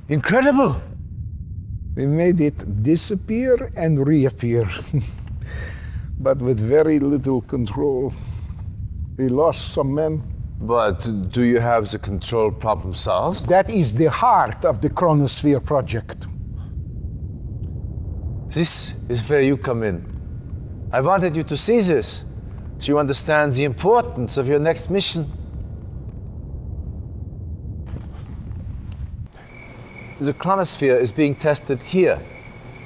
Incredible! We made it disappear and reappear, but with very little control. We lost some men. But do you have the control problem solved? That is the heart of the Chronosphere project. This is where you come in. I wanted you to see this, so you understand the importance of your next mission. The Chronosphere is being tested here,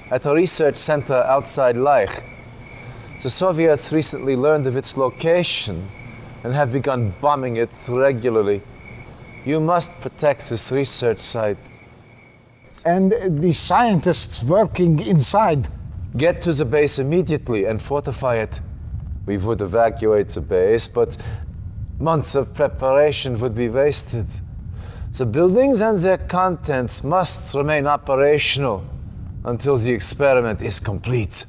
at a research center outside Leich. The Soviets recently learned of its location and have begun bombing it regularly. You must protect this research site. And the scientists working inside. Get to the base immediately and fortify it. We would evacuate the base, but months of preparation would be wasted. The buildings and their contents must remain operational until the experiment is complete.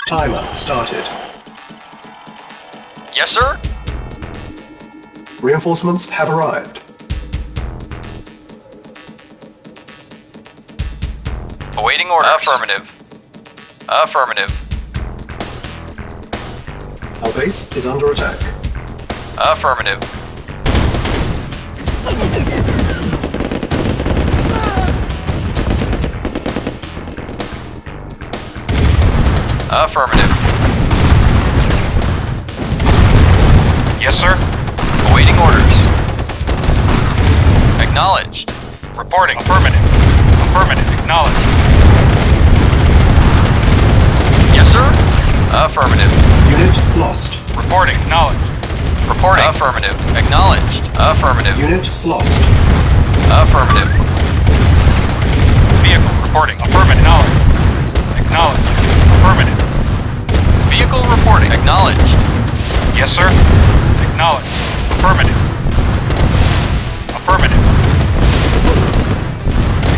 Timer started. Yes, sir? Reinforcements have arrived. Awaiting orders. Affirmative. Affirmative. Our base is under attack. Affirmative. Affirmative. Yes, sir. Awaiting orders. Acknowledged. Reporting. Affirmative. Affirmative. Acknowledged. Yes, sir. Affirmative. Unit lost. Reporting. Acknowledged. Reporting. Affirmative. Acknowledged. Affirmative. Unit lost. Affirmative. Vehicle reporting. Affirmative. Acknowledged. Acknowledged. Affirmative. Vehicle reporting. Acknowledged. Yes, sir. Acknowledged. Affirmative. Affirmative.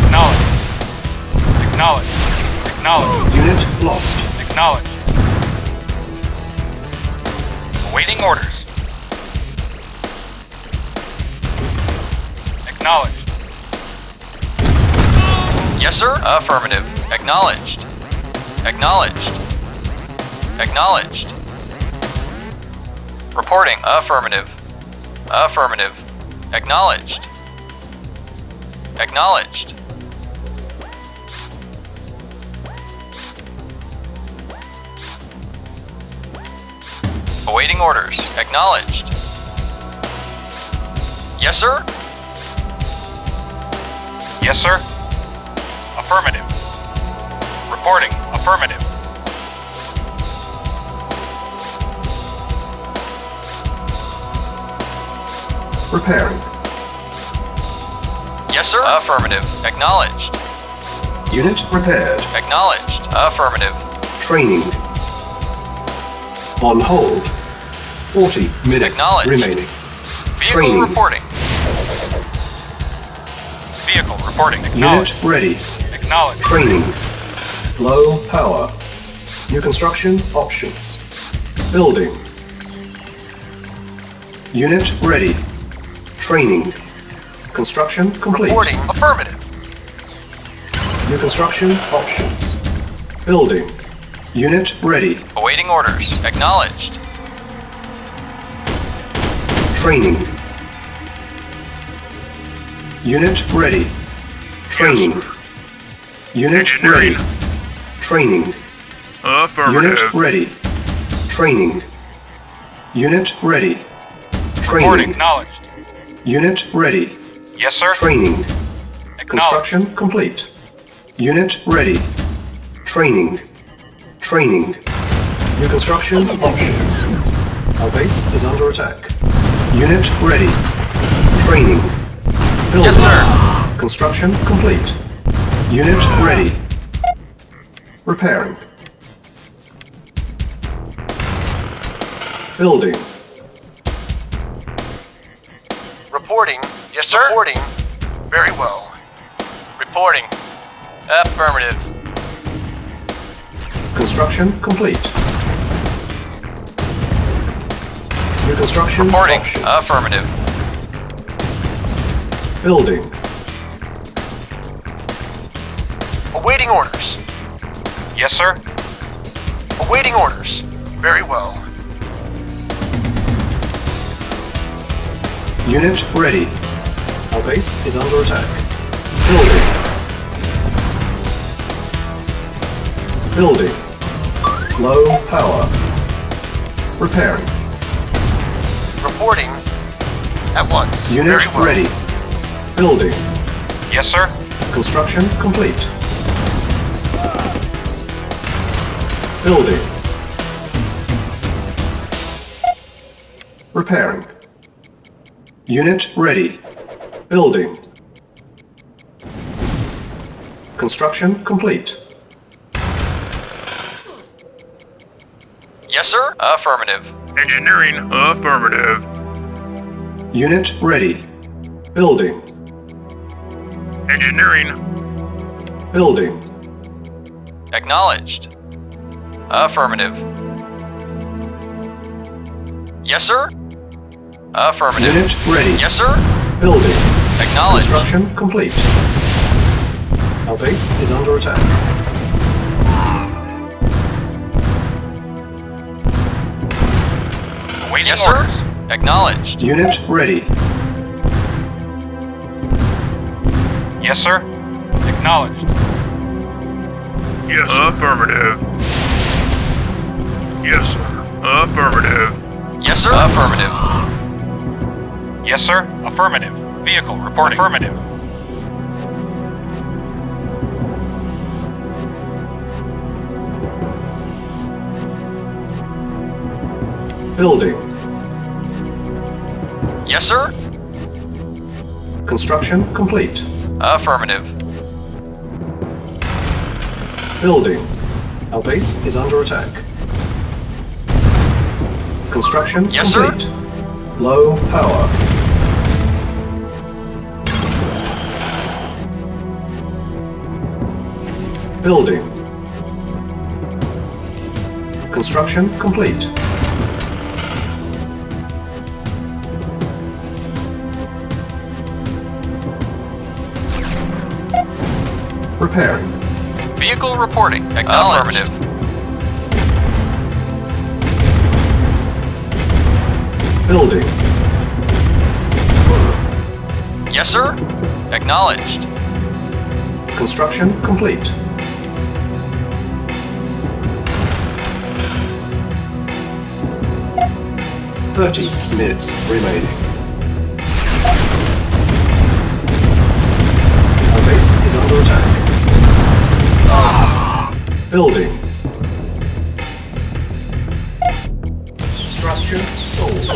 Acknowledged. Acknowledged. Acknowledged. Unit lost. Acknowledged. Awaiting orders. Acknowledged. Yes, sir. Affirmative. Acknowledged. Acknowledged. Acknowledged. Reporting. Affirmative. Affirmative. Acknowledged. Acknowledged. Awaiting orders. Acknowledged. Yes, sir? Yes, sir. Affirmative. Reporting. Affirmative. Repairing. Yes, sir. Affirmative. Acknowledged. Unit repaired. Acknowledged. Affirmative. Training. On hold. 40 minutes remaining. Vehicle Training. reporting. Vehicle reporting. Unit Acknowledged. ready. Acknowledged. Training. Low power. New construction options. Building. Unit ready. Training. Construction complete. Reporting. Affirmative. New construction options. Building. Unit ready. Awaiting orders. Acknowledged. Training. Unit ready. Training. Unit ready. Training. Affirmative. Unit ready. Training. Unit ready. Reporting. Training. Acknowledged. Unit ready. Yes, sir. Training. Acknowledged. Construction complete. Unit ready. Training. Training. New construction options. Our base is under attack. Unit ready. Training. Building. Yes, sir. Construction complete. Unit ready. Repairing. Building. Reporting. Yes, sir. Reporting. Very well. Reporting. Affirmative. Construction complete. New construction Reporting. options. Affirmative. Building. Awaiting orders. Yes, sir. Awaiting orders. Very well. Unit ready. Our base is under attack. Building. Building. Low power. Repairing. Reporting. At once. Unit Very well. ready. Building. Yes, sir. Construction complete. Building. Repairing. Unit ready. Building. Construction complete. Yes, sir. Affirmative. Engineering. Affirmative. Unit ready. Building. Engineering. Building. Acknowledged. Affirmative. Yes, sir. Affirmative. Unit ready. Yes, sir. Building. Acknowledged. Construction complete. Our base is under attack. Awaiting yes, orders. Sir. Acknowledged. Unit ready. Yes, sir. Acknowledged. Yes, affirmative. Yes, sir. Affirmative. Yes, sir. Affirmative. Yes, sir. Affirmative. Vehicle reporting. Affirmative. Building. Yes, sir. Construction complete. Affirmative. Building. Our base is under attack. Construction yes, complete. Sir. Low power. Building. Construction complete. Repairing. Vehicle reporting. Affirmative. Building. Yes, sir. Acknowledged. Construction complete. "30 minutes remaining. Our base is under attack. Building. Structure sold.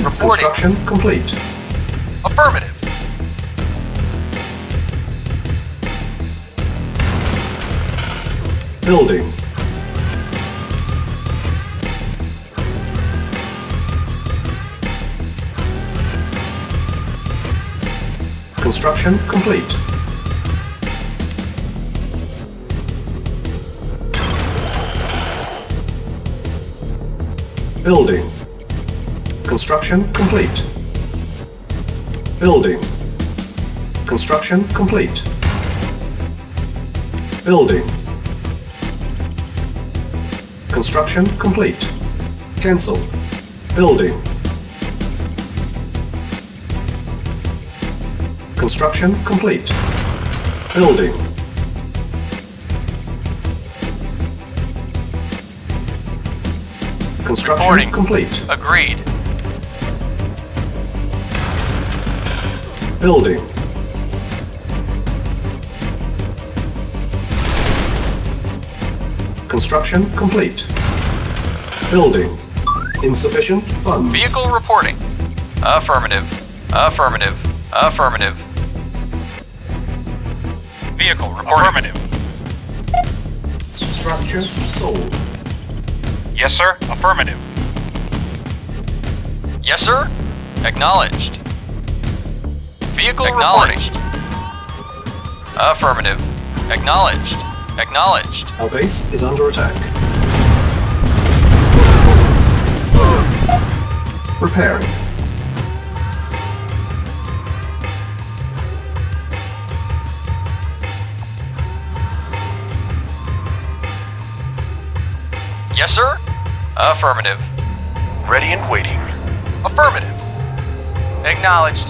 Reporting. Construction complete. Affirmative. Building. Construction complete. Building. Construction complete. Building. Construction complete. Building. Construction complete. Cancel. Building. Construction complete. Building. Construction Reporting. complete. Agreed. Building. Construction complete. Building. Insufficient funds. Vehicle reporting. Affirmative. Affirmative. Affirmative. Vehicle reporting. Affirmative. Structure sold. Yes, sir. Affirmative. Yes, sir. Acknowledged. Vehicle acknowledged. Affirmative. Acknowledged. Acknowledged. Our base is under attack. Repairing. Yes, sir. Affirmative. Ready and waiting. Affirmative. Acknowledged.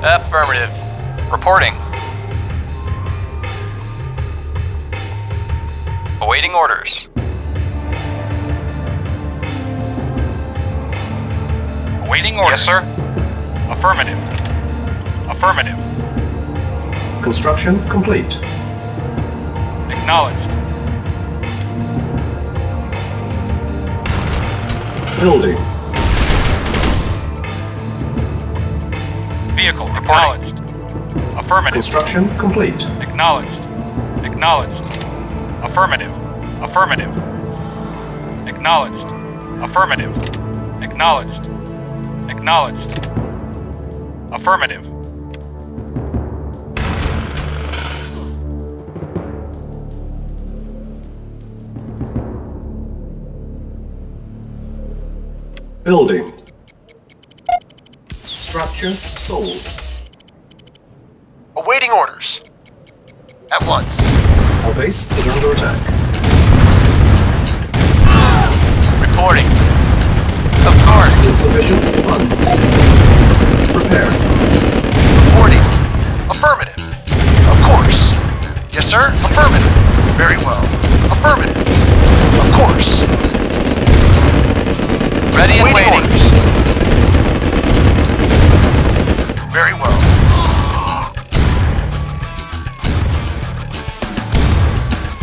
Affirmative. Reporting. Awaiting orders. Awaiting orders. Yes, sir. Affirmative. Affirmative. Construction complete. Acknowledged. Building. Vehicle acknowledged. Affirmative. Construction complete. Acknowledged. Acknowledged. Affirmative. Affirmative. Acknowledged. Affirmative. Acknowledged. Acknowledged. Affirmative. Building. Structure sold. Awaiting orders. At once. Our base is under attack. Reporting. Of course. Insufficient funds. Repairing. Reporting. Affirmative. Of course. Yes, sir. Affirmative. Very well. Affirmative. Of course. Ready and waiting. Orders. Very well.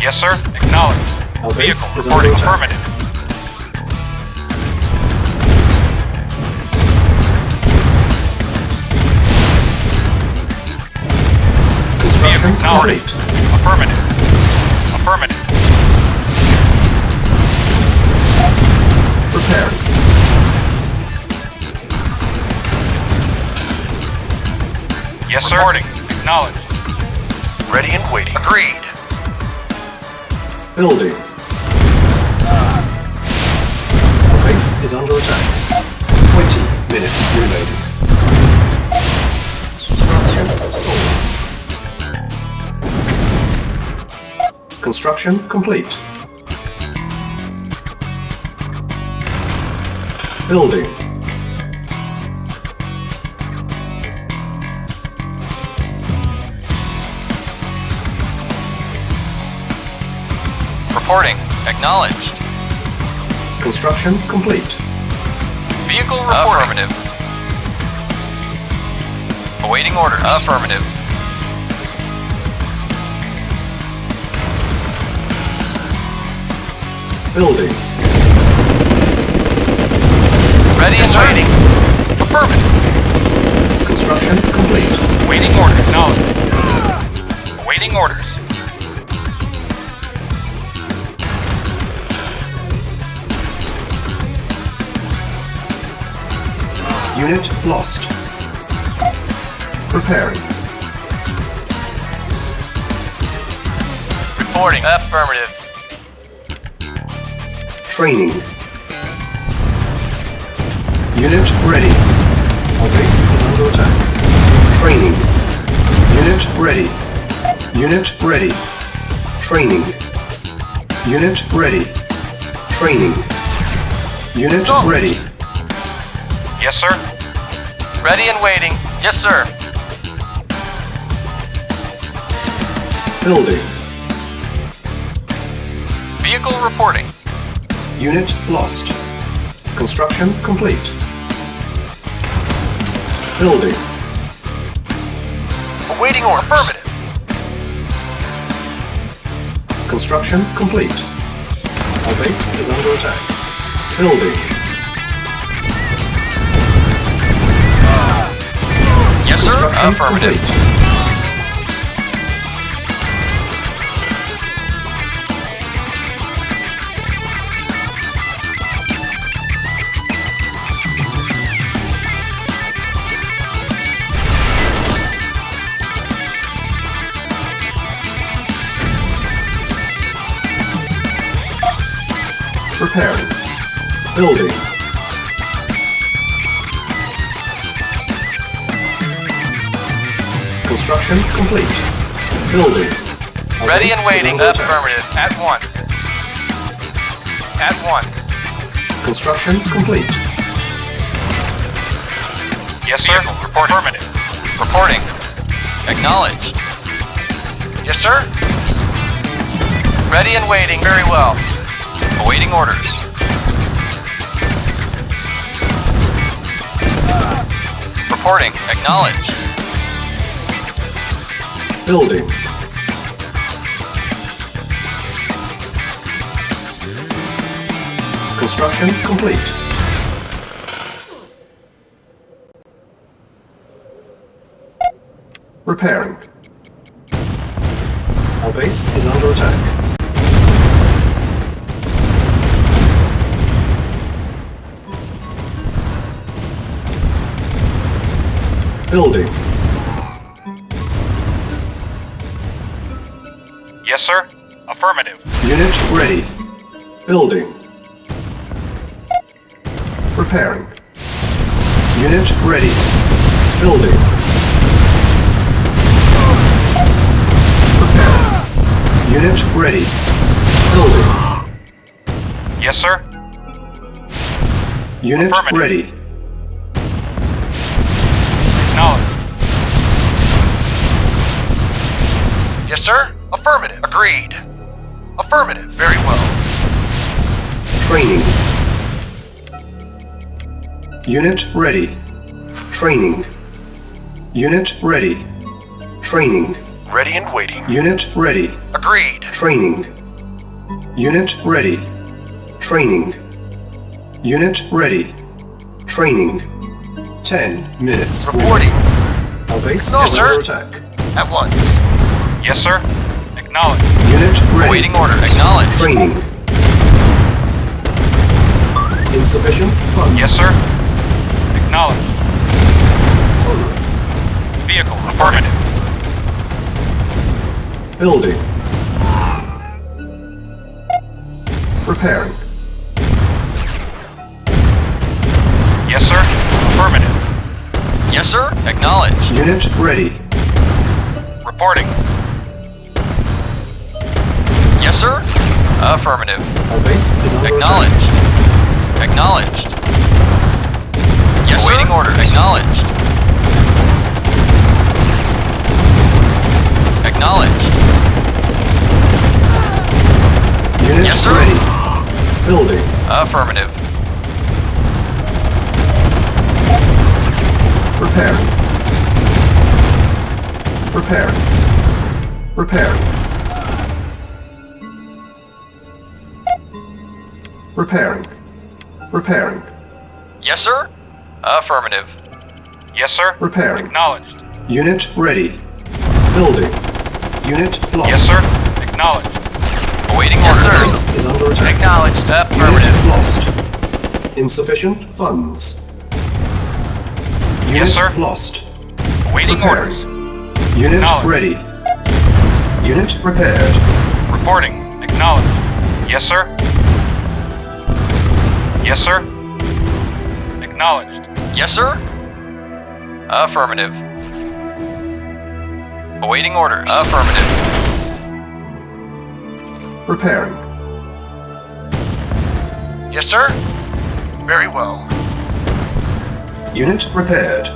Yes, sir. Acknowledged. Our base Vehicle is under reporting. attack. Affirmative. Construction Vehicle acknowledged. complete. Affirmative. Affirmative. Repairing. Yes, sir. Reporting. Acknowledged. Ready and waiting. Agreed. Building. Our base is under attack. 20 minutes remaining. Structure sold. Construction complete. Building. Reporting. Acknowledged. Construction complete. Vehicle reporting. Affirmative. Awaiting orders. Affirmative. Building. Ready and waiting. Affirmative. Construction complete. Waiting order. Acknowledged. Awaiting orders. Unit lost. Preparing. Reporting. Affirmative. Training. Unit ready. Our base is under attack. Training. Unit ready. Unit ready. Training. Unit ready. Training. Unit Go. ready. Yes, sir. Ready and waiting. Yes, sir. Building. Vehicle reporting. Unit lost. Construction complete. Building. Awaiting order. Affirmative. Construction complete. Our base is under attack. Building. Yes, sir. Construction Affirmative. complete. Preparing. Building. Construction complete. Building. Our Ready base and is waiting. under attack. Affirmative. At once. At once. Construction complete. Yes, sir. Report. Affirmative. Reporting. Acknowledged. Yes, sir. Ready and waiting. Very well. Awaiting orders. Reporting. Acknowledged. Building. Construction complete. Repairing. Our base is under attack. Building. Yes, sir. Affirmative. Unit ready. Building. Repairing. Unit ready. Building. Preparing. Unit ready. Building. Yes, sir. Unit Affirmative. ready. Acknowledged. Yes, sir. Affirmative. Agreed. Affirmative. Very well. Training. Unit ready. Training. Unit ready. Training. Ready and waiting. Unit ready. Agreed. Training. Unit ready. Training. Unit ready. Training. 10 minutes. Reporting. Our base Yes, is sir. under attack. At once. Yes, sir. Acknowledged. Unit ready. Awaiting orders. Acknowledged. Training. Insufficient funds. Yes, sir. Acknowledged. Vehicle. Affirmative. Building. Repairing. Yes, sir. Affirmative. Yes, sir. Acknowledged. Unit ready. Reporting. Yes, sir. Affirmative. Our base is under Acknowledged. attack. Acknowledged. Yes, awaiting orders. Acknowledged. Acknowledged. Unit Yes, sir. ready. Building. Affirmative. Repairing. Repairing. Repairing. Repairing. Repairing. Yes, sir. Affirmative. Yes, sir. Repairing. Acknowledged. Unit ready. Building. Unit lost. Yes, sir. Acknowledged. Awaiting Our orders. base is under attack. Acknowledged. Affirmative. Unit lost. Insufficient funds. Unit Yes, sir. lost. Awaiting orders. Repairing. Unit Acknowledged. ready. Unit repaired. Reporting. Acknowledged. Yes, sir. Yes, sir. Acknowledged. Yes, sir. Affirmative. Awaiting orders. Affirmative. Repairing. Yes, sir. Very well. Unit repaired.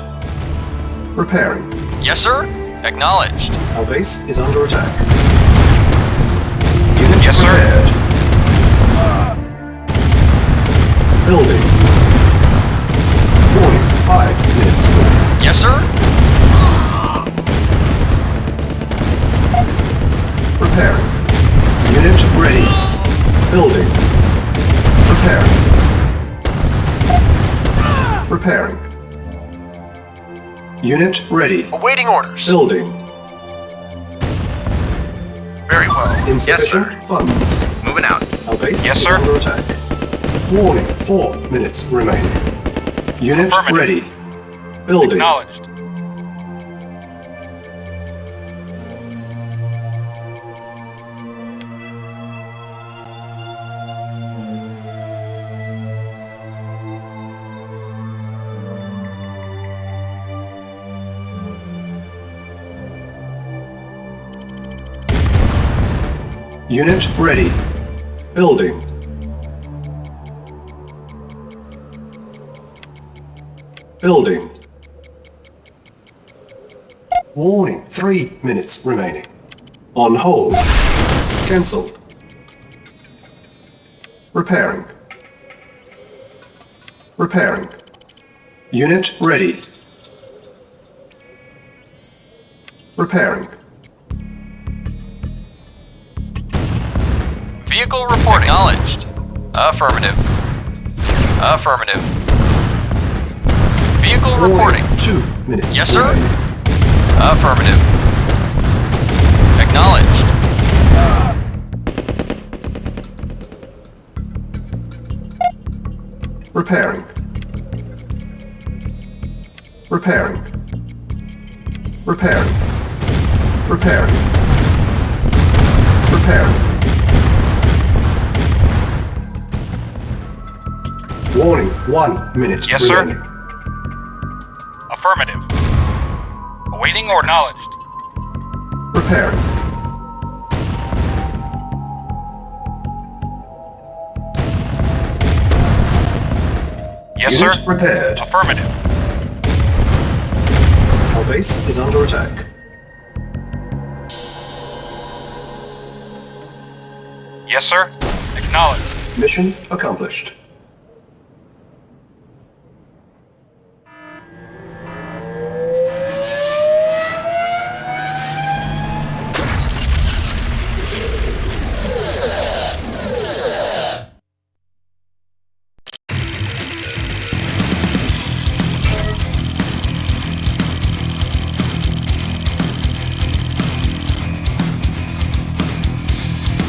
Repairing. Yes, sir. Acknowledged. Our base is under attack. Unit Yes, sir. repaired. Building. Warning, 5 minutes remaining. Yes, sir. Preparing. Unit ready. Building. Preparing. Preparing. Unit ready. Awaiting orders. Building. Very well. Insufficient funds. Moving out. Our base Yes, is sir. under attack. Warning, 4 minutes remaining. Unit Affirmative. ready. Building. Acknowledged. Unit ready. Building. Building. Warning, 3 minutes remaining. On hold. Cancelled. Repairing. Repairing. Unit ready. Repairing. Vehicle reporting. Acknowledged. Affirmative. Affirmative. Vehicle reporting. Warning, 2 minutes Yes, sir. remaining. Affirmative. Acknowledged. Repairing. Repairing. Repairing. Repairing. Repairing. Warning, 1 minute Yes, sir. remaining. Affirmative. Awaiting order. Acknowledged. Repairing. Yes, Unit sir. repaired. Affirmative. Our base is under attack. Yes, sir. Acknowledged. Mission accomplished.